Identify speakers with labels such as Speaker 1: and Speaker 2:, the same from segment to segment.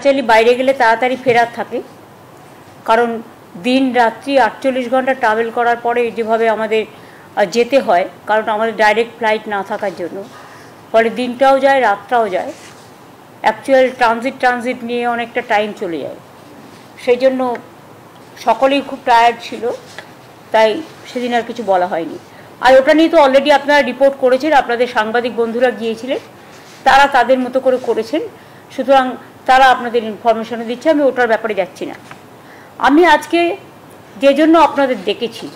Speaker 1: Actually বাইরে গেলে তাড়াতাড়ি ফেরার থাকে, কারণ দিন রাত্রি 48 ঘন্টা ট্রাভেল করার পরে যেভাবে আমাদের যেতে হয়, কারণ আমাদের ডাইরেক্ট ফ্লাইট না থাকার জন্য, ফলে দিনটাও যায় রাতটাও যায়, অ্যাকচুয়াল ট্রানজিট নিয়ে অনেকটা টাইম চলে যায়। সেই জন্য সকলেই খুব টায়ার্ড ছিল, তাই সেদিন আর কিছু বলা হয়নি। আর ওটা নিয়ে তো অলরেডি আপনারা রিপোর্ট করেছেন, আপনাদের সাংবাদিক বন্ধুরা গিয়েছিলেন, তারা তাদের মতো করে করেছেন, সুতরাং তারা আপনাদের ইনফরমেশনও দিচ্ছে, আমি ওটার ব্যাপারে যাচ্ছি না। আমি আজকে যে জন্য আপনাদের ডেকেছি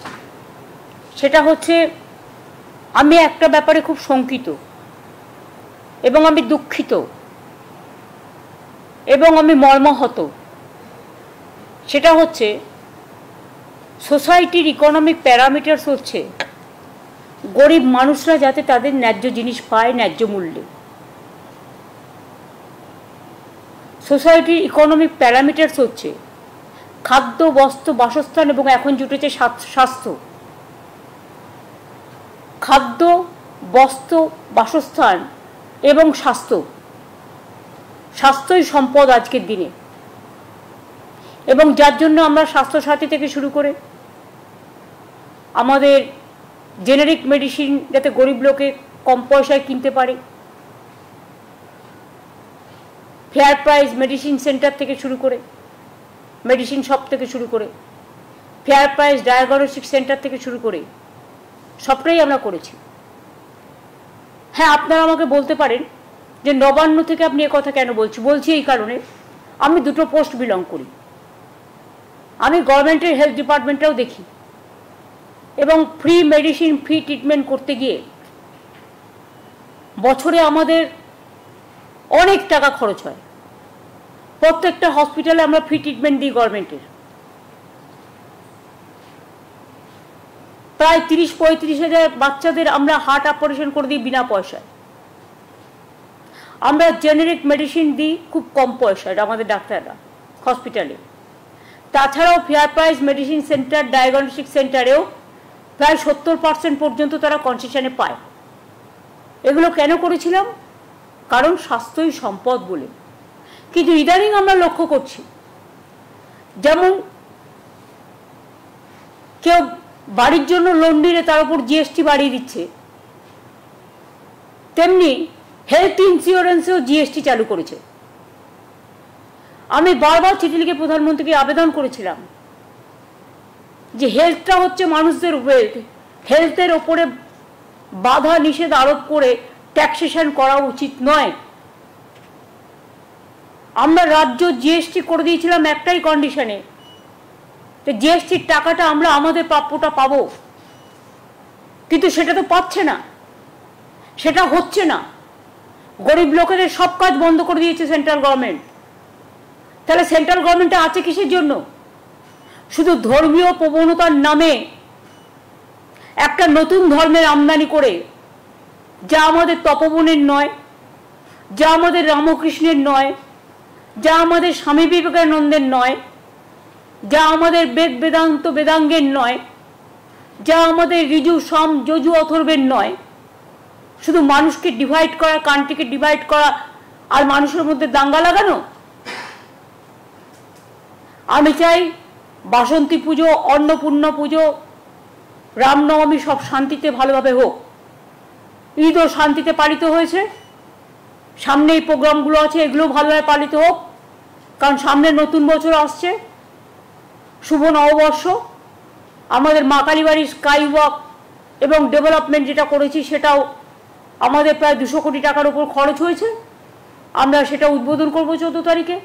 Speaker 1: সেটা হচ্ছে, আমি একটা ব্যাপারে খুব শঙ্কিত এবং আমি দুঃখিত এবং আমি মর্মাহত। সেটা হচ্ছে সোসাইটির ইকোনমিক প্যারামিটার্স হচ্ছে গরিব মানুষরা যাতে তাদের ন্যায্য জিনিস পায় ন্যায্য মূল্যে। সোসাইটির ইকোনমিক প্যারামিটার্স হচ্ছে খাদ্য, বস্ত্র, বাসস্থান এবং এখন জুটেছে স্বাস্থ্য। খাদ্য, বস্ত্র, বাসস্থান এবং স্বাস্থ্যই সম্পদ আজকের দিনে, এবং যার জন্য আমরা স্বাস্থ্যসাথী থেকে শুরু করে আমাদের জেনারিক মেডিসিন যাতে গরিব লোকে কম পয়সায় কিনতে পারে, ফেয়ার প্রাইস মেডিসিন সেন্টার থেকে শুরু করে, মেডিসিন শপ থেকে শুরু করে, ফেয়ার প্রাইস ডায়াগনস্টিক সেন্টার থেকে শুরু করে সবটাই আমরা করেছি। হ্যাঁ, আপনারা আমাকে বলতে পারেন যে নবান্ন থেকে আপনি কথা কেন বলছি এই কারণে, আমি দুটো পোস্ট বিলং করি। আমি গভর্নমেন্টের হেলথ ডিপার্টমেন্টটাও দেখি, এবং ফ্রি মেডিসিন, ফ্রি ট্রিটমেন্ট করতে গিয়ে বছরে আমাদের অনেক টাকা খরচ হয়। প্রত্যেকটা হসপিটালে আমরা ফ্রি ট্রিটমেন্ট দিই গভর্নমেন্টের, প্রায় 30-35 হাজার বাচ্চাদের আমরা হার্ট অপারেশন করে দিই বিনা পয়সায়। আমরা জেনারিক মেডিসিন দিই খুব কম পয়সায় আমাদের ডাক্তাররা হসপিটালে। তাছাড়াও fair price medicine centre, diagnostic সেন্টারেও প্রায় 70% পর্যন্ত তারা কনসেশনে পায়। এগুলো কেন করেছিলাম? কারণ স্বাস্থ্যই সম্পদ বলে। কিন্তু ইদানিং আমরা লক্ষ্য করছি, যেমন কেউ বাড়ির জন্য লোন নিলে তার উপর জিএসটি বাড়িয়ে দিচ্ছে, তেমনি হেলথ ইন্স্যুরেন্সেও জিএসটি চালু করেছে। আমি বারবার চিঠি লিখে প্রধানমন্ত্রীকে আবেদন করেছিলাম যে হেলথটা হচ্ছে মানুষদের ওয়েলথ, হেলথের ওপরে বাধা নিষেধ আরোপ করে ট্যাক্সেশন করা উচিত নয়। আমরা রাজ্য জিএসটি করে দিয়েছিলাম একটাই কন্ডিশনে, যে জিএসটির টাকাটা আমরা আমাদের প্রাপ্যটা পাবো, কিন্তু সেটা তো পাচ্ছে না, সেটা হচ্ছে না। গরিব লোকেদের সব কাজ বন্ধ করে দিয়েছে সেন্ট্রাল গভর্নমেন্ট। তাহলে সেন্ট্রাল গভর্নমেন্টটা আছে কিসের জন্য? শুধু ধর্মীয় প্রবণতার নামে একটা নতুন ধর্মের আমদানি করে, যা আমাদের তপবনের নয়, যা আমাদের রামকৃষ্ণের নয়, যা আমাদের স্বামী বিবেকানন্দের নয়, যা আমাদের বেদাঙ্গের নয়, যা আমাদের ঋজু, সাম, যজু, অথর্বের নয়। শুধু মানুষকে ডিভাইড করা, কান্ট্রিকে ডিভাইড করা আর মানুষের মধ্যে দাঙ্গা লাগানো। আমি চাই বাসন্তী পুজো, অন্নপূর্ণা পুজো, রামনবমী সব শান্তিতে ভালোভাবে হোক। ঈদও শান্তিতে পালিত হয়েছে, সামনে এই প্রোগ্রামগুলো আছে, এগুলো ভালোভাবে পালিত হোক, কারণ সামনে নতুন বছর আসছে, শুভ নববর্ষ। আমাদের মা কালীবাড়ির স্কাই ওয়াক এবং ডেভেলপমেন্ট যেটা করেছি সেটাও আমাদের প্রায় 200 কোটি টাকার উপর খরচ হয়েছে। আমরা সেটা উদ্বোধন করব 14 তারিখে,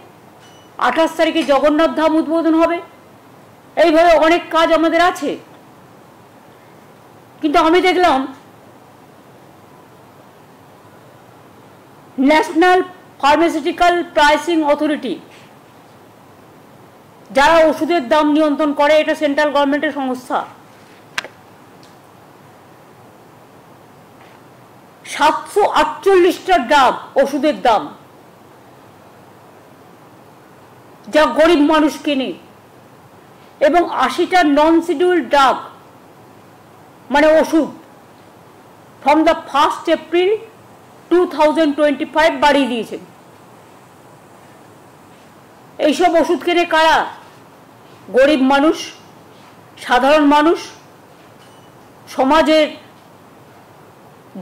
Speaker 1: 28 তারিখে জগন্নাথ ধাম উদ্বোধন হবে। এইভাবে অনেক কাজ আমাদের আছে। কিন্তু আমি দেখলাম ন্যাশনাল ফার্মাসিউটিক্যাল প্রাইসিং অথরিটি, যারা ওষুধের দাম নিয়ন্ত্রণ করে, এটা সেন্ট্রাল গভর্নমেন্টের সংস্থা, 748টা ড্রাগ ওষুধের দাম, যা গরিব মানুষ কেনে, এবং 80টা নন শিডিউল্ড ড্রাগ মানে ওষুধ ফ্রম দ্য 1 এপ্রিল 2025 বাড়িয়ে দিয়েছেন। এইসব ওষুধ কেনে কারা? গরিব মানুষ, সাধারণ মানুষ, সমাজের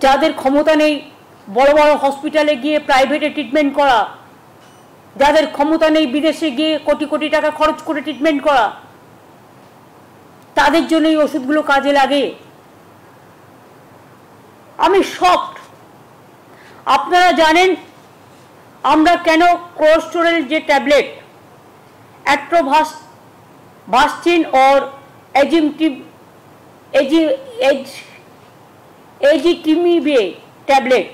Speaker 1: যাদের ক্ষমতা নেই বড় বড় হসপিটালে গিয়ে প্রাইভেটে ট্রিটমেন্ট করা, যাদের ক্ষমতা নেই বিদেশে গিয়ে কোটি কোটি টাকা খরচ করে ট্রিটমেন্ট করা, তাদের জন্য এই ওষুধগুলো কাজে লাগে। আমি শকড। আপনারা জানেন আমরা কেন কোলেস্টেরল যে tablet atorvastatin or ezetimibe tablet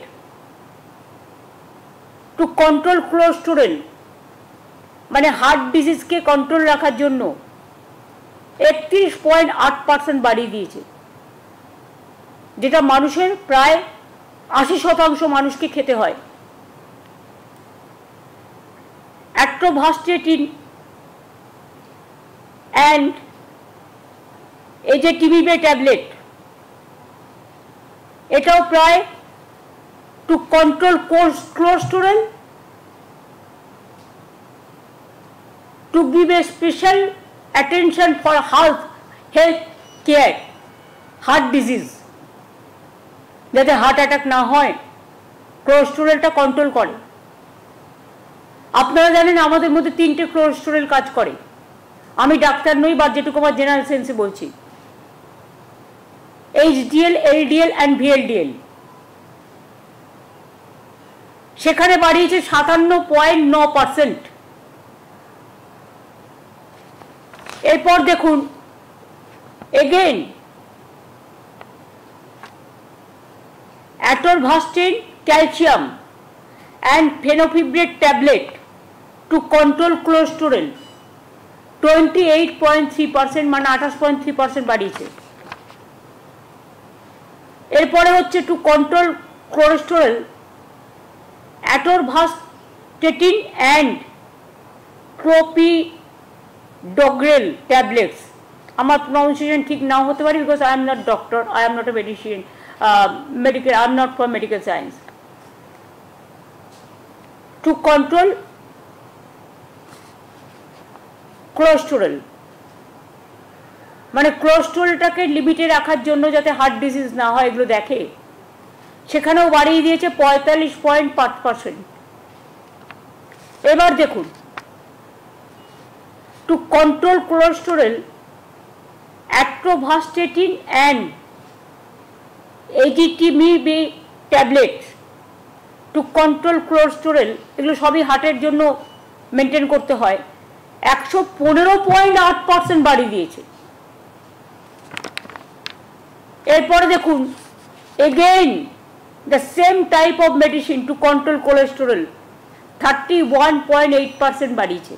Speaker 1: to control cholesterol, মানে হার্ট ডিজিজকে কন্ট্রোল রাখার জন্য 31.8% বাড়িয়ে দিয়েছে, যেটা মানুষের প্রায় 80% মানুষকে খেতে হয়। অ্যাট্রোভাস্টিন অ্যান্ড ezetimibe ট্যাবলেট এটাও প্রায় two control cholesterol, to give a special attention for health care, heart disease, যাতে হার্ট অ্যাটাক না হয়, কোলেস্টেরলটা কন্ট্রোল করে। আপনারা জানেন আমাদের মধ্যে 3টে কোলেস্টেরল কাজ করে। আমি ডাক্তার নই, বা যেটুকু আমার জেনারেল সেন্সে বলছি। HDL, LDL অ্যান্ড VLDL সেখানে বাড়িয়েছে 57.9%। এরপর দেখুন again atorvastatin calcium and fenofibrate tablet to control cholesterol 28.3%, মানে 28.3% বাড়িয়েছে। এরপরে হচ্ছে to control cholesterol atorvastatin and clopidogrel tablets. আমার প্রনাউন্সিয়েশন ঠিক নাও হতে পারে, because I am not doctor, I am not a medicine, I am not for medical science. To control cholesterol, মানে কোলেস্টেরলটাকে লিমিটে রাখার জন্য যাতে হার্ট ডিজিজ না হয়, এগুলো দেখে। সেখানেও বাড়িয়ে দিয়েছে 45.5%। এবার দেখুন to control cholesterol atorvastatin and ezetimibe tablet to control cholesterol, এগুলো সবই হার্টের জন্য মেনটেন করতে হয়, 115.8% বাড়িয়ে দিয়েছে। এরপরে দেখুন again the same type of medicine to control cholesterol 31.8% বাড়িয়েছে।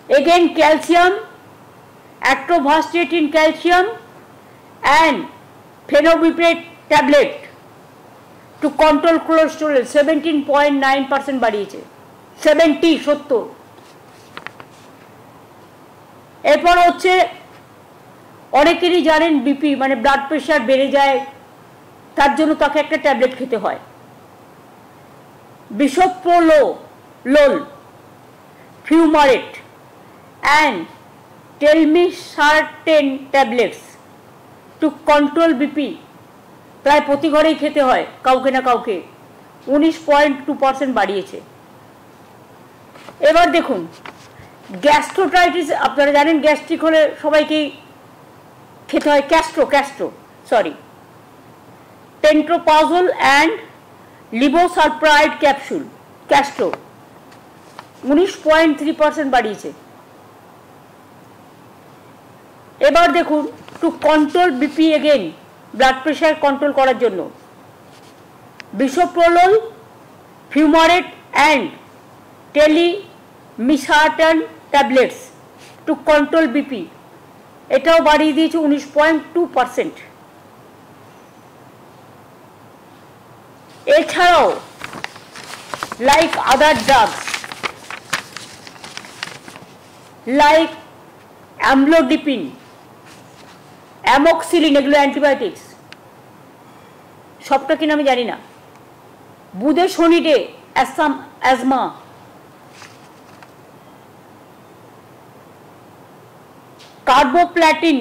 Speaker 1: again calcium, atorvastatin calcium and phenobarbital tablet to control cholesterol 17.9% বাড়িয়েছে। 70। এরপর হচ্ছে অনেকেরই জানেন বিপি মানে ব্লাড প্রেশার বেড়ে যায়, তার জন্য তাকে একটা ট্যাবলেট খেতে হয়, bisoprolol, fumarate and telmisartan tablets to control BP, প্রায় প্রতি ঘরেই খেতে হয় কাউকে না কাউকে, 19.2% বাড়িয়েছে। এবার দেখুন গ্যাস্ট্রোটাইটিস, আপনারা জানেন গ্যাস্ট্রিক হলে সবাইকেই খেতে হয় পেন্টোপ্রাজোল অ্যান্ড লিভোসালপ্রাইড ক্যাস্ট্রো 19.3% বাড়িয়েছে। এবার দেখুন to control BP, again blood pressure control করার জন্য bisoprolol, fumarate and telmisartan tablets to control BP, এটাও বাড়িয়ে দিয়েছে 19.2%। এছাড়াও like other drugs like amlodipine, amoxicillin, এগুলো অ্যান্টিবায়োটিক্স, সবটা কিনা আমি জানি না, বুধে শনিতে asthma, carboplatin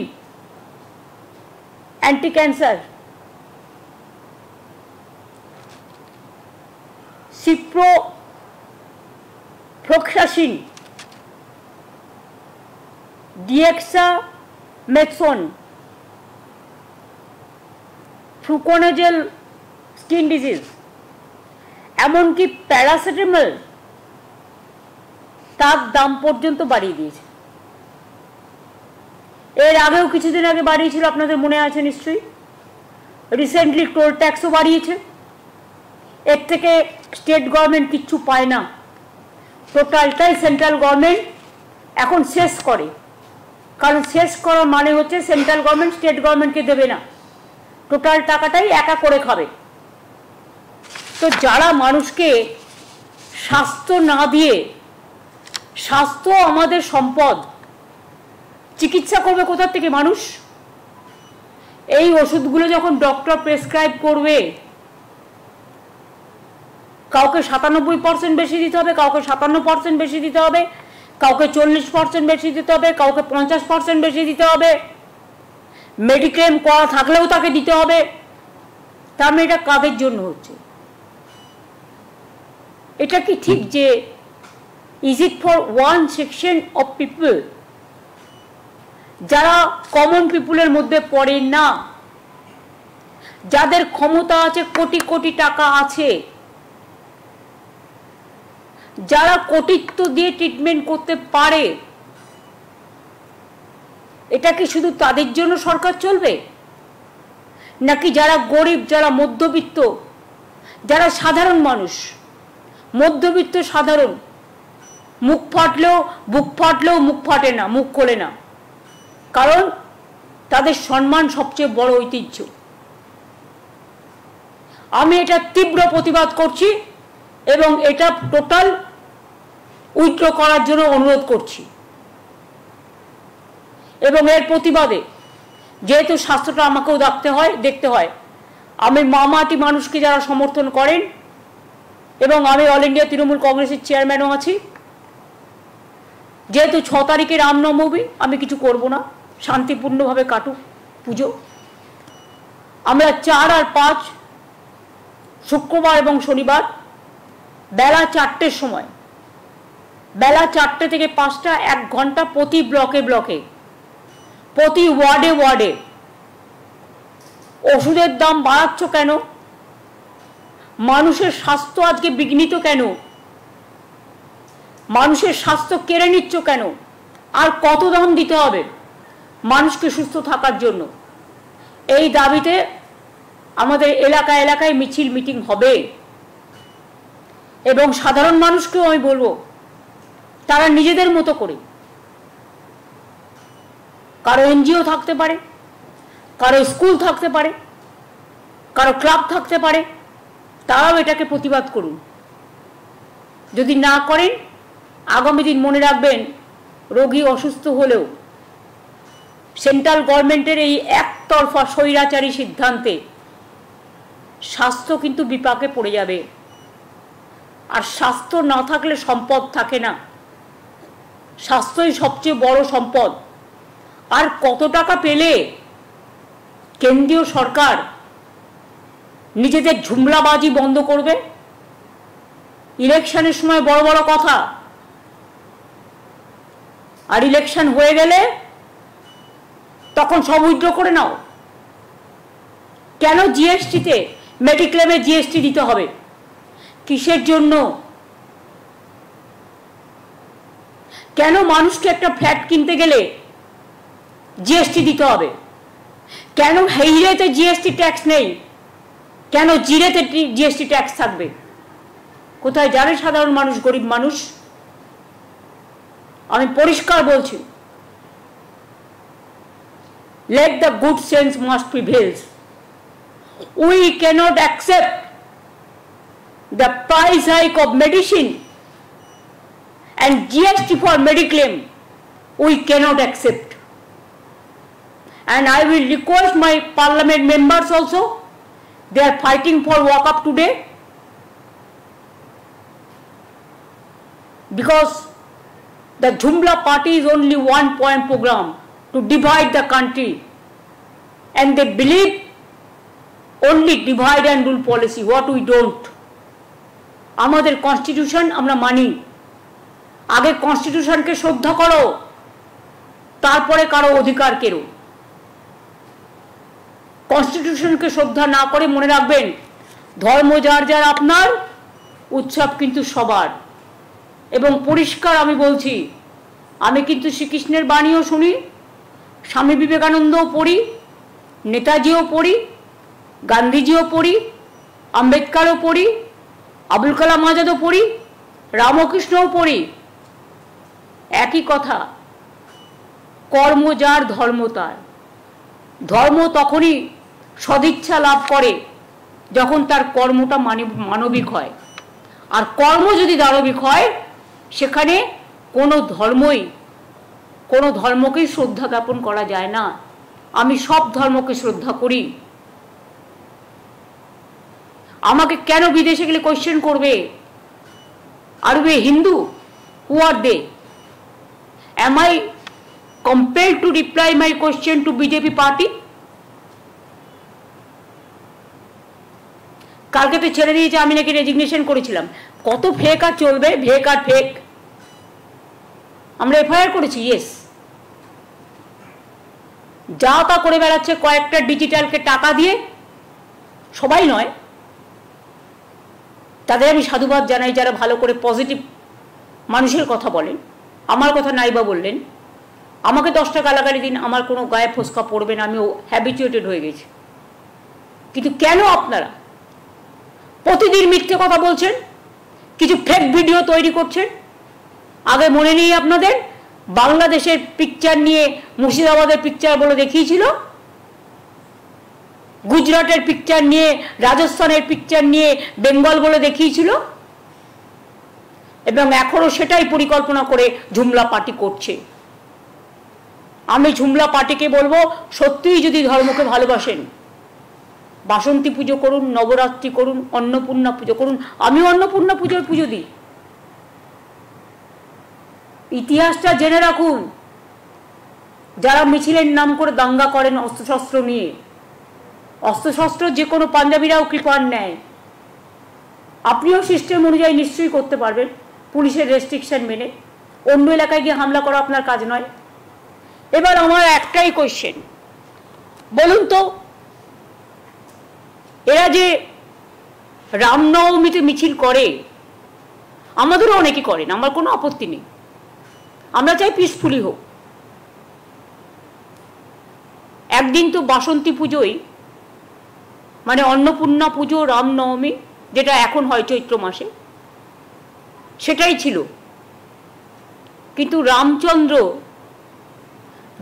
Speaker 1: anti cancer, ciprofloxacin, dexamethasone, fluconazole skin disease, एमनकि पैरासिटामल তার দাম পর্যন্ত বাড়িয়ে দিয়েছে। এর আগেও কিছুদিন আগে বাড়িয়েছিল, আপনাদের মনে আছে নিশ্চয়ই। রিসেন্টলি টোল ট্যাক্সও বাড়িয়েছে। এর থেকে স্টেট গভর্নমেন্ট কিচ্ছু পায় না, টোটালটাই সেন্ট্রাল গভর্নমেন্ট এখন শেষ করে। কারণ শেষ করার মানে হচ্ছে সেন্ট্রাল গভর্নমেন্ট স্টেট গভর্নমেন্টকে দেবে না, টোটাল টাকাটাই একা করে খাবে। তো যারা মানুষকে স্বাস্থ্য না দিয়ে, স্বাস্থ্য আমাদের সম্পদ, চিকিৎসা করবে কোথা থেকে মানুষ? এই ওষুধগুলো যখন ডক্টর প্রেসক্রাইব করবে, কাউকে 97% বেশি দিতে হবে, কাউকে 57% বেশি দিতে হবে, কাউকে 40% বেশি দিতে হবে, কাউকে 50% বেশি দিতে হবে, মেডিক্লেম করা থাকলেও তাকে দিতে হবে। তার মানে এটা কাদের জন্য হচ্ছে? এটা কি ঠিক যে is it for one section of people যারা কমন পিপুলের মধ্যে পড়ে না, যাদের ক্ষমতা আছে, কোটি কোটি টাকা আছে, যারা কোটিত্ব দিয়ে ট্রিটমেন্ট করতে পারে, এটা কি শুধু তাদের জন্য সরকার চলবে? নাকি যারা গরিব, যারা মধ্যবিত্ত, যারা সাধারণ মানুষ, মধ্যবিত্ত সাধারণ, মুখ ফাটলেও বুক ফাটলেও মুখ ফাটে না, মুখ খোলে না, কারণ তাদের সম্মান সবচেয়ে বড় ঐতিহ্য। আমি এটা তীব্র প্রতিবাদ করছি এবং এটা টোটাল উইথড্র করার জন্য অনুরোধ করছি। এবং এর প্রতিবাদে, যেহেতু স্বাস্থ্যটা আমাকেও দেখতে হয়, আমি মামাটি মানুষকে যারা সমর্থন করেন, এবং আমি অল ইন্ডিয়া তৃণমূল কংগ্রেসের চেয়ারম্যানও আছি, যেহেতু 6 তারিখে রামনবমী, আমি কিছু করব না, শান্তিপূর্ণভাবে কাটুক পুজো। আমরা 4 আর 5 শুক্রবার এবং শনিবার বেলা 4টের সময়, বেলা 4টে থেকে 5টা, 1 ঘন্টা প্রতি ব্লকে ব্লকে, প্রতি ওয়ার্ডে ওয়ার্ডে। ওষুধের দাম বাড়াচ্ছ কেন? মানুষের স্বাস্থ্য আজকে বিঘ্নিত কেন? মানুষের স্বাস্থ্য কেড়ে নিচ্ছ কেন? আর কত দাম দিতে হবে মানুষকে সুস্থ থাকার জন্য? এই দাবিতে আমাদের এলাকায় এলাকায় মিছিল মিটিং হবে। এবং সাধারণ মানুষকেও আমি বলবো, তারা নিজেদের মতো করে, কারো এনজিও থাকতে পারে, কারো স্কুল থাকতে পারে, কারো ক্লাব থাকতে পারে, তারাও এটাকে প্রতিবাদ করুন। যদি না করেন, আগামী দিন মনে রাখবেন, রোগী অসুস্থ হলেও সেন্ট্রাল গভর্নমেন্টের এই একতরফা স্বৈরাচারী সিদ্ধান্তে স্বাস্থ্য কিন্তু বিপাকে পড়ে যাবে। আর স্বাস্থ্য না থাকলে সম্পদ থাকে না, স্বাস্থ্যই সবচেয়ে বড় সম্পদ। আর কত টাকা পেলে কেন্দ্রীয় সরকার নিজেদের ঝুমলাবাজি বন্ধ করবে? ইলেকশনের সময় বড় বড় কথা, আর ইলেকশন হয়ে গেলে তখন সব উইথড্র করে নাও। কেন জিএসটিতে, মেডিক্লেমে জিএসটি দিতে হবে? কিসের জন্য? কেন মানুষকে একটা ফ্ল্যাট কিনতে গেলে জিএসটি দিতে হবে? কেন হেইরেতে জিএসটি ট্যাক্স নেই? কেন জিরেতে জিএসটি ট্যাক্স থাকবে? কোথায় যাবে সাধারণ মানুষ, গরিব মানুষ? আমি পরিষ্কার বলছি, let the good sense must prevail. We cannot accept the price hike of medicine and GST for mediclaim. We cannot accept. And I will request my parliament members also, they are fighting for walk up today, because the Jumla party is only 1 point program to divide the country, and they believe only divide and rule policy, what we don't. আমাদের constitution আমরা মানি, আগে কনস্টিটিউশনকে শ্রদ্ধা করো, তারপরে কারো অধিকার কেড়ো। কনস্টিটিউশনকে শ্রদ্ধা না করে মনে রাখবেন, ধর্ম যার যার আপনার, উৎসব কিন্তু সবার। এবং পরিষ্কার আমি বলছি, আমি কিন্তু শ্রীকৃষ্ণের বাণীও শুনি, স্বামী বিবেকানন্দও পড়ি, নেতাজিও পড়ি, গান্ধীজিও পড়ি, আম্বেদকরও পড়ি, আবুল কালাম আজাদও পড়ি, রামকৃষ্ণও পড়ি। একই কথা, কর্ম যার ধর্ম তার। ধর্ম তখনই সদিচ্ছা লাভ করে যখন তার কর্মটা মানবিক হয়, আর কর্ম যদি দানবিক হয় সেখানে কোনো ধর্মকেই শ্রদ্ধা জ্ঞাপন করা যায় না। আমি সব ধর্মকে শ্রদ্ধা করি। আমাকে কেন বিদেশে গেলে কোয়েশ্চেন করবে, আর বে হিন্দু? হু আর দে? Am I compelled to reply my question to BJP party? কালকে তো ছেড়ে দিয়েছে, আমি নাকি রেজিগনেশন করেছিলাম। কত ফেক আর চলবে, ফেক আর ফেক। আমরা এফআইআর করেছি, ইয়েস। যা তা করে বেড়াচ্ছে কয়েকটা ডিজিটালকে টাকা দিয়ে, সবাই নয়, তাদের আমি সাধুবাদ জানাই যারা ভালো করে পজিটিভ মানুষের কথা বলেন। আমার কথা নাইবা বললেন, আমাকে 10টা গালাগালি দিন, আমার কোনো গায়ে ফোসকা পড়বে না, আমি হ্যাবিচুয়েটেড হয়ে গেছি। কিন্তু কেন আপনারা প্রতিদিন মিথ্যে কথা বলছেন, কিছু ফেক ভিডিও তৈরি করছেন? আগে মনে নেই আপনাদের, বাংলাদেশের পিকচার নিয়ে মুর্শিদাবাদের পিকচার বলে দেখিয়েছিল, গুজরাটের পিকচার নিয়ে, রাজস্থানের পিকচার নিয়ে বেঙ্গল বলে দেখিয়েছিল, এবং এখনো সেটাই পরিকল্পনা করে ঝুমলা পার্টি করছে। আমি ঝুমলা পার্টিকে বলবো, সত্যিই যদি ধর্মকে ভালোবাসেন, বাসন্তী পুজো করুন, নবরাত্রি করুন, অন্নপূর্ণা পুজো করুন। আমিও অন্নপূর্ণা পুজোর পুজো দিই। ইতিহাসটা জেনে রাখুন। যারা মিছিলের নাম করে দাঙ্গা করেন অস্ত্রশস্ত্র নিয়ে, অস্ত্রশস্ত্র যে কোনো পাঞ্জাবিরাও কৃপার নেয়। আপনিও সিস্টেম অনুযায়ী নিশ্চয়ই করতে পারবেন, পুলিশের রেস্ট্রিকশন মেনে। অন্য এলাকায় গিয়ে হামলা করা আপনার কাজ নয়। এবার আমার একটাই কোয়েশ্চেন, বলুন তো, এরা যে রামনবমীতে মিছিল করে, আমাদেরও অনেকে করেন, আমার কোনো আপত্তি নেই, আমরা চাই পিসফুলি হোক। একদিন তো বাসন্তী পুজোই, মানে অন্নপূর্ণা পুজো, রামনবমী যেটা এখন হয় চৈত্র মাসে, সেটাই ছিল। কিন্তু রামচন্দ্র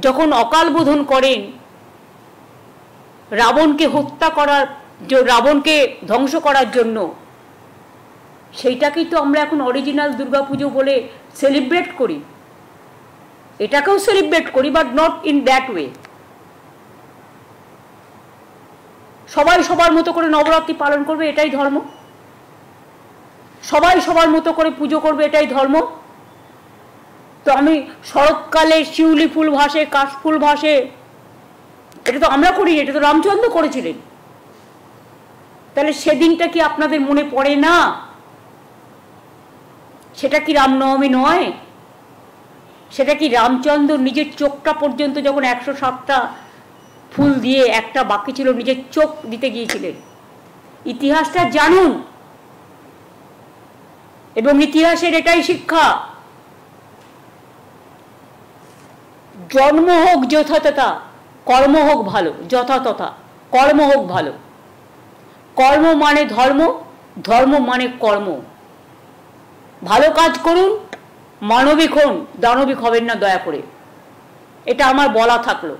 Speaker 1: যখন অকাল বোধন করেন, রাবণকে ধ্বংস করার জন্য, সেইটাকেই তো আমরা এখন অরিজিনাল দুর্গাপুজো বলে সেলিব্রেট করি। এটাকেও সেলিব্রেট করি, but not in that way. সবাই সবার মতো করে নবরাত্রি পালন করবে, এটাই ধর্ম। সবাই সবার মতো করে পুজো করবে, এটাই ধর্ম। তো আমি শরৎকালে শিউলি ফুল ভাসে, কাশফুল ভাসে, এটা তো আমরা করি, এটা তো রামচন্দ্র করেছিলেন। তাহলে সেদিনটা কি আপনাদের মনে পড়ে না? সেটা কি রামনবমী নয়? সেটা কি রামচন্দ্র নিজের চোখটা পর্যন্ত যখন 107টা ফুল দিয়ে একটা বাকি ছিল, নিজের চোখ দিতে গিয়েছিলেন? ইতিহাসটা জানুন, এবং ইতিহাসের এটাই শিক্ষা, জন্ম হোক যথাতথা, কর্ম হোক ভালো। যথাতথা কর্ম হোক ভালো। কর্ম মানে ধর্ম, ধর্ম মানে কর্ম। ভালো কাজ করুন, মানবিক হন, দানবিক হবেন না দয়া করে, এটা আমার বলা থাকলো।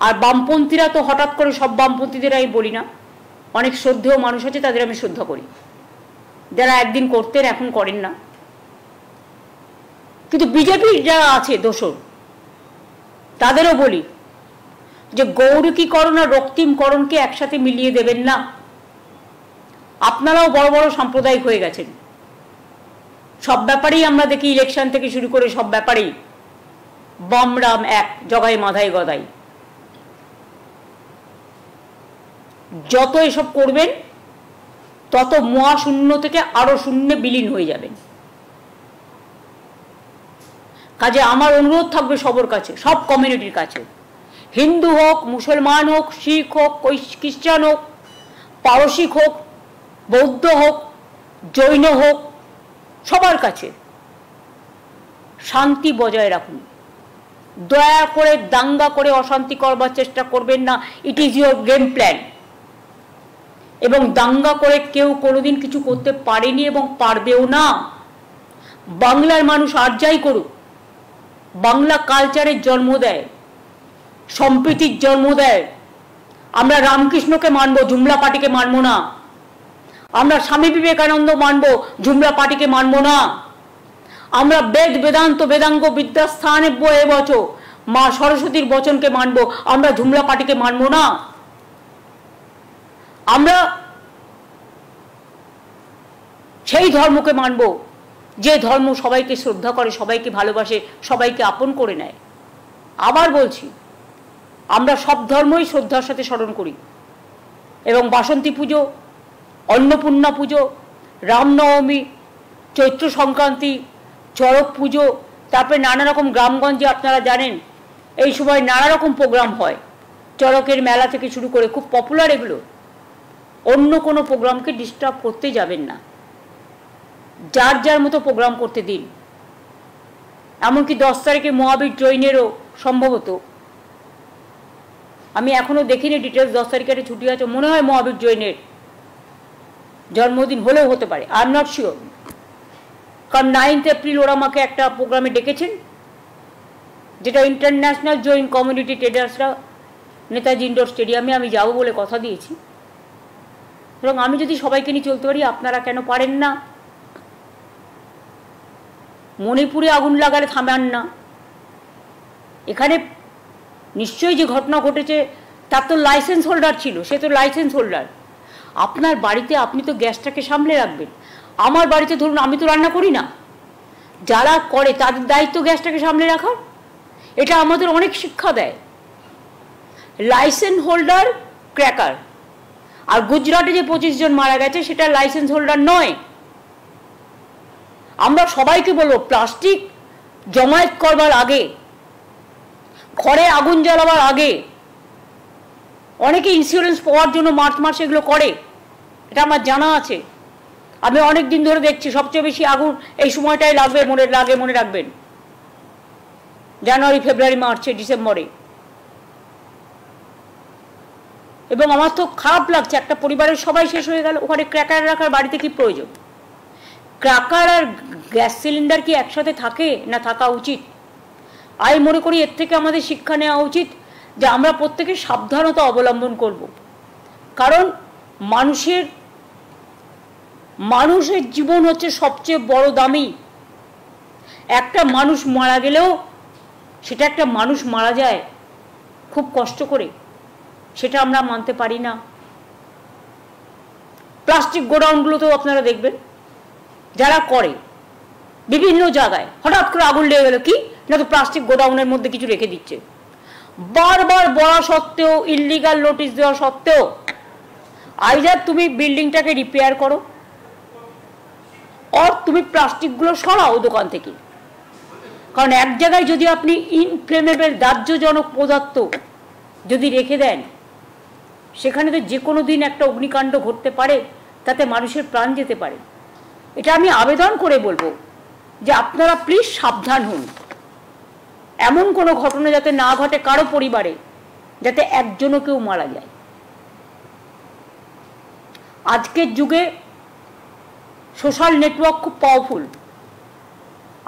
Speaker 1: আর বামপন্থীরা তো হঠাৎ করে সব বামপন্থীদের আমি বলি না, অনেক শ্রদ্ধেয় মানুষ আছে, তাদের আমি শ্রদ্ধা করি, যারা একদিন করতেন এখন করেন না। কিন্তু বিজেপির যারা আছে দোসর, তাদেরও বলি যে গৌরীকরণ আর রক্তিমকরণকে একসাথে মিলিয়ে দেবেন না। আপনারাও বড় বড় সাম্প্রদায়িক হয়ে গেছেন, সব ব্যাপারেই আমরা দেখি, ইলেকশন থেকে শুরু করে সব ব্যাপারেই বামরাম এক, জগাই মাধাই গদাই। যত এসব করবেন তত মহাশূন্য থেকে আরো শূন্যে বিলীন হয়ে যাবেন। কাজে আমার অনুরোধ থাকবে সবার কাছে, সব কমিউনিটির কাছে, হিন্দু হোক, মুসলমান হোক, শিখ হোক, খ্রিস্টান হোক, পারসিক হোক, বৌদ্ধ হোক, জৈন হোক, সবার কাছে শান্তি বজায় রাখুন। দয়া করে দাঙ্গা করে অশান্তি করবার চেষ্টা করবেন না। It is your game plan. এবং দাঙ্গা করে কেউ কোনোদিন কিছু করতে পারেনি এবং পারবেও না। বাংলার মানুষ আর যাই করুক, বাংলা কালচারের জন্ম দেয়, সম্প্রীতির জন্ম দেয়। আমরা রামকৃষ্ণকে মানবো, জুমলা পার্টিকে মানবো না। আমরা স্বামী বিবেকানন্দ মানবো, জুমলা পার্টিকে মানবো না। আমরা বেদ বেদান্ত বেদাঙ্গ বিদ্যাস্থানে বয়ে বচো মা সরস্বতীর বচনকে মানবো, আমরা জুমলা পার্টিকে মানবো না। আমরা সেই ধর্মকে মানব যে ধর্ম সবাইকে শ্রদ্ধা করে, সবাইকে ভালোবাসে, সবাইকে আপন করে নেয়। আবার বলছি, আমরা সব ধর্মই শ্রদ্ধার সাথে স্মরণ করি এবং বাসন্তী পুজো, অন্নপূর্ণা পুজো, রামনবমী, চৈত্র সংক্রান্তি, চড়ক পুজো, তারপরে নানা রকম গ্রামগঞ্জে আপনারা জানেন এই সময় নানা রকম প্রোগ্রাম হয়, চড়কের মেলা থেকে শুরু করে, খুব পপুলার এগুলো। অন্য কোনো প্রোগ্রামকে ডিস্টার্ব করতে যাবেন না, যার যার মতো প্রোগ্রাম করতে দিন। এমনকি 10 তারিখে মহাবীর জৈনেরও সম্ভবত, আমি এখনো দেখিনি ডিটেলস, 10 তারিখে একটা ছুটি আছে, মনে হয় মহাবীর জৈনের জন্মদিন হলেও হতে পারে, আই এম নট শিওর। কারণ 9 এপ্রিল ওরা আমাকে একটা প্রোগ্রামে ডেকেছেন, যেটা ইন্টারন্যাশনাল জৈন কমিউনিটি ট্রেডার্সরা নেতাজি ইন্ডোর স্টেডিয়ামে, আমি যাবো বলে কথা দিয়েছি। এবং আমি যদি সবাইকে নিয়ে চলতে পারি, আপনারা কেন পারেন না? মণিপুরে আগুন লাগালে থামান না। এখানে নিশ্চয়ই যে ঘটনা ঘটেছে তার তো লাইসেন্স হোল্ডার ছিল, সে তো লাইসেন্স হোল্ডার। আপনার বাড়িতে আপনি তো গ্যাসটাকে সামলে রাখবেন। আমার বাড়িতে ধরুন আমি তো রান্না করি না, যারা করে তাদের দায়িত্ব গ্যাসটাকে সামলে রাখার। এটা আমাদের অনেক শিক্ষা দেয়। Licence holder cracker. আর গুজরাটে যে 25 জন মারা গেছে সেটা লাইসেন্স হোল্ডার নয়। আমরা সবাইকে বলবো, প্লাস্টিক জমায়েত করবার আগে, ঘরে আগুন জ্বালাবার আগে, অনেকে ইন্স্যুরেন্স পাওয়ার জন্য মার্চ মাসে এগুলো করে, এটা আমার জানা আছে। আমি অনেক দিন ধরে দেখছি সবচেয়ে বেশি আগুন এই সময়টাই লাগবে, মনে রাখবেন, জানুয়ারি, ফেব্রুয়ারি, মার্চে, ডিসেম্বরে। এবং আমার তো খারাপ লাগছে, একটা পরিবারের সবাই শেষ হয়ে গেল, ওখানে ক্র্যাকার রাখার বাড়িতে কি প্রয়োজন? ক্র্যাকার আর গ্যাস সিলিন্ডার কি একসাথে থাকে না থাকা উচিত? আমি মনে করি এর থেকে আমাদের শিক্ষা নেওয়া উচিত যে আমরা প্রত্যেকে সাবধানতা অবলম্বন করব। কারণ মানুষের জীবন হচ্ছে সবচেয়ে বড় দামি। একটা মানুষ মারা গেলেও সেটা একটা মানুষ মারা যায় খুব কষ্ট করে, সেটা আমরা মানতে পারি না। প্লাস্টিক গোডাউনগুলোতেও আপনারা দেখবেন যারা করে বিভিন্ন জায়গায় হঠাৎ করে আগুন লেগে গেল, কি না তো প্লাস্টিক গোডাউনের মধ্যে কিছু রেখে দিচ্ছে। বারবার বলা সত্ত্বেও, ইললিগাল নোটিশ দেওয়া সত্ত্বেও, আইদার তুমি বিল্ডিংটাকে রিপেয়ার করো আর তুমি প্লাস্টিকগুলো সরাও দোকান থেকে। কারণ এক জায়গায় যদি আপনি ইনফ্লেমেবল দাহ্যজনক পদার্থ যদি রেখে দেন, সেখানে তো যে কোনো দিন একটা অগ্নিকাণ্ড ঘটতে পারে, তাতে মানুষের প্রাণ যেতে পারে। এটা আমি আবেদন করে বলবো যে আপনারা প্লিজ সাবধান হন, এমন কোনো ঘটনা যাতে না ঘটে কারো পরিবারে, যাতে একজনও কেউ মারা যায়। আজকের যুগে সোশ্যাল নেটওয়ার্ক খুব পাওয়ারফুল।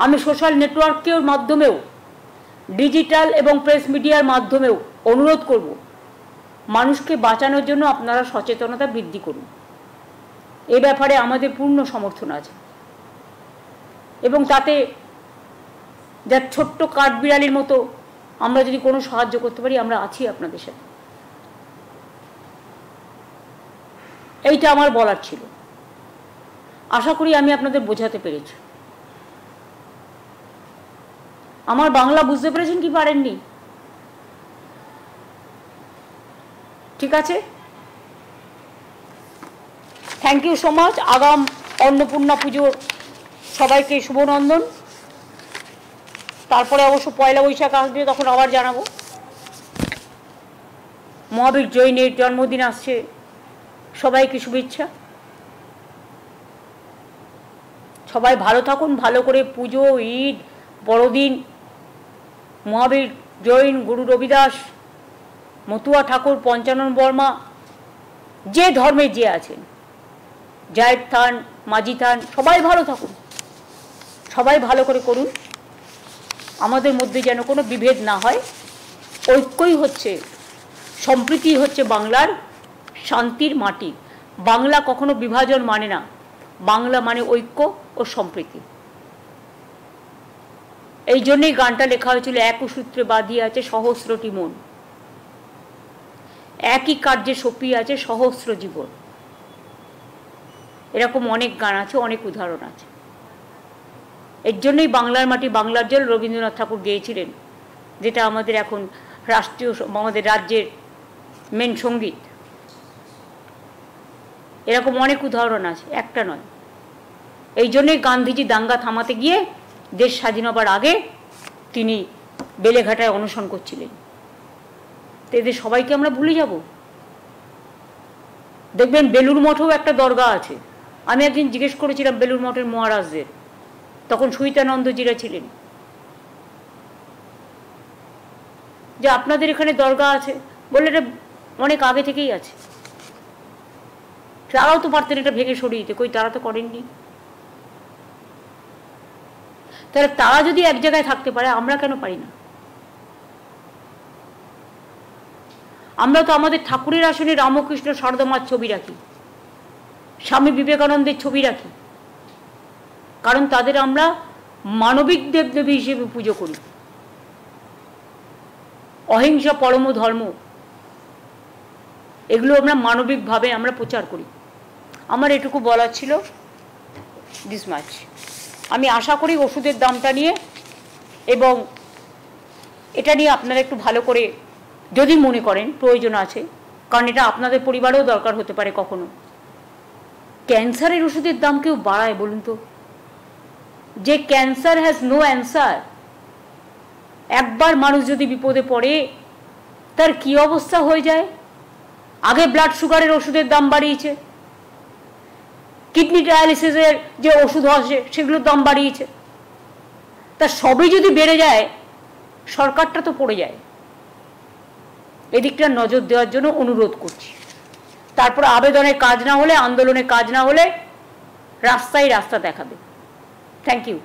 Speaker 1: আমি সোশ্যাল নেটওয়ার্কের মাধ্যমেও, ডিজিটাল এবং প্রেস মিডিয়ার মাধ্যমেও অনুরোধ করব, মানুষকে বাঁচানোর জন্য আপনারা সচেতনতা বৃদ্ধি করুন। এ ব্যাপারে আমাদের পূর্ণ সমর্থন আছে এবং তাতে যার ছোট্ট কাঠবিড়ালির মতো আমরা যদি কোনো সাহায্য করতে পারি, আমরা আছি আপনাদের সাথে। এইটা আমার বলার ছিল। আশা করি আমি আপনাদের বোঝাতে পেরেছি। আমার বাংলা বুঝতে পেরেছেন কি পারেননি? ঠিক আছে, থ্যাংক ইউ সো মাচ। আগাম অন্নপূর্ণা পুজোর সবাইকে শুভনন্দন। তারপরে অবশ্য পয়লা বৈশাখ আসবে, তখন আবার জানাবো। মহাবীর জৈনের জন্মদিন আসছে, সবাইকে শুভেচ্ছা। সবাই ভালো থাকুন, ভালো করে পুজো, ঈদ, বড়দিন, মহাবীর জৈন, গুরু রবিদাস, মতুয়া ঠাকুর, পঞ্চানন বর্মা, যে ধর্মে যে আছেন, জায়েদ থান, মাঝি থান, সবাই ভালো থাকুন, সবাই ভালো করে করুন। আমাদের মধ্যে যেন কোনো বিভেদ না হয়। ঐক্যই হচ্ছে, সম্প্রীতি হচ্ছে বাংলার শান্তির মাটি। বাংলা কখনো বিভাজন মানে না, বাংলা মানে ঐক্য ও সম্প্রীতি। এই জন্যই গানটা লেখা হয়েছিল, এক সূত্রে বাঁধিয়া আছে সহস্রটি মন, একই কার্যে সপিয়ে আছে সহস্র জীবন। এরকম অনেক গান আছে, অনেক উদাহরণ আছে। এর জন্যই বাংলার মাটি বাংলার জল রবীন্দ্রনাথ ঠাকুর গেয়েছিলেন, যেটা আমাদের এখন রাষ্ট্রীয়, আমাদের রাজ্যের মেন সঙ্গীত। এরকম অনেক উদাহরণ আছে, একটা নয়। এই জন্যই গান্ধীজি দাঙ্গা থামাতে গিয়ে দেশ স্বাধীন হবার আগে তিনি বেলেঘাটায় অনশন করছিলেন। তো এদের সবাইকে আমরা ভুলে যাব? দেখবেন বেলুড় মঠেও একটা দরগা আছে। আমি একদিন জিজ্ঞেস করেছিলাম বেলুড় মঠের মহারাজদের, তখন সুইতানন্দজিরা ছিলেন, যে আপনাদের এখানে দরগা আছে? বললে এটা অনেক আগে থেকেই আছে। তারাও তো পারতেন এটা ভেঙে সরিয়ে দিতে, কই তারা তো করেননি। তাহলে তারা যদি এক জায়গায় থাকতে পারে, আমরা কেন পারি না? আমরা তো আমাদের ঠাকুরের আসনে রামকৃষ্ণ সারদামার ছবি রাখি, স্বামী বিবেকানন্দের ছবি রাখি, কারণ তাদের আমরা মানবিক দেবদেবী হিসেবে পুজো করি। অহিংসা পরম ধর্ম, এগুলো আমরা মানবিকভাবে আমরা প্রচার করি। আমার এটুকু বলার ছিল, দিস মাচ। আমি আশা করি ওষুধের দামটা নিয়ে এবং এটা নিয়ে আপনারা একটু ভালো করে যদি মনে করেন প্রয়োজন আছে, কারণ এটা আপনাদের পরিবারেও দরকার হতে পারে কখনো। ক্যান্সারের ওষুধের দাম কেউ বাড়ায় বলুন তো? যে ক্যান্সার হ্যাজ নো অ্যান্সার, একবার মানুষ যদি বিপদে পড়ে তার কি অবস্থা হয়ে যায়। আগে ব্লাড সুগারের ওষুধের দাম বাড়িয়েছে, কিডনি ডায়ালিসিসের যে ওষুধ আসে সেগুলোর দাম বাড়িয়েছে। তা সবই যদি বেড়ে যায়, সরকারটা তো পড়ে যায়। এদিকটা নজর দেওয়ার জন্য অনুরোধ করছি। তারপর আবেদনের কাজ না হলে, আন্দোলনের কাজ না হলে রাস্তায় রাস্তা দেখাবে। Thank you.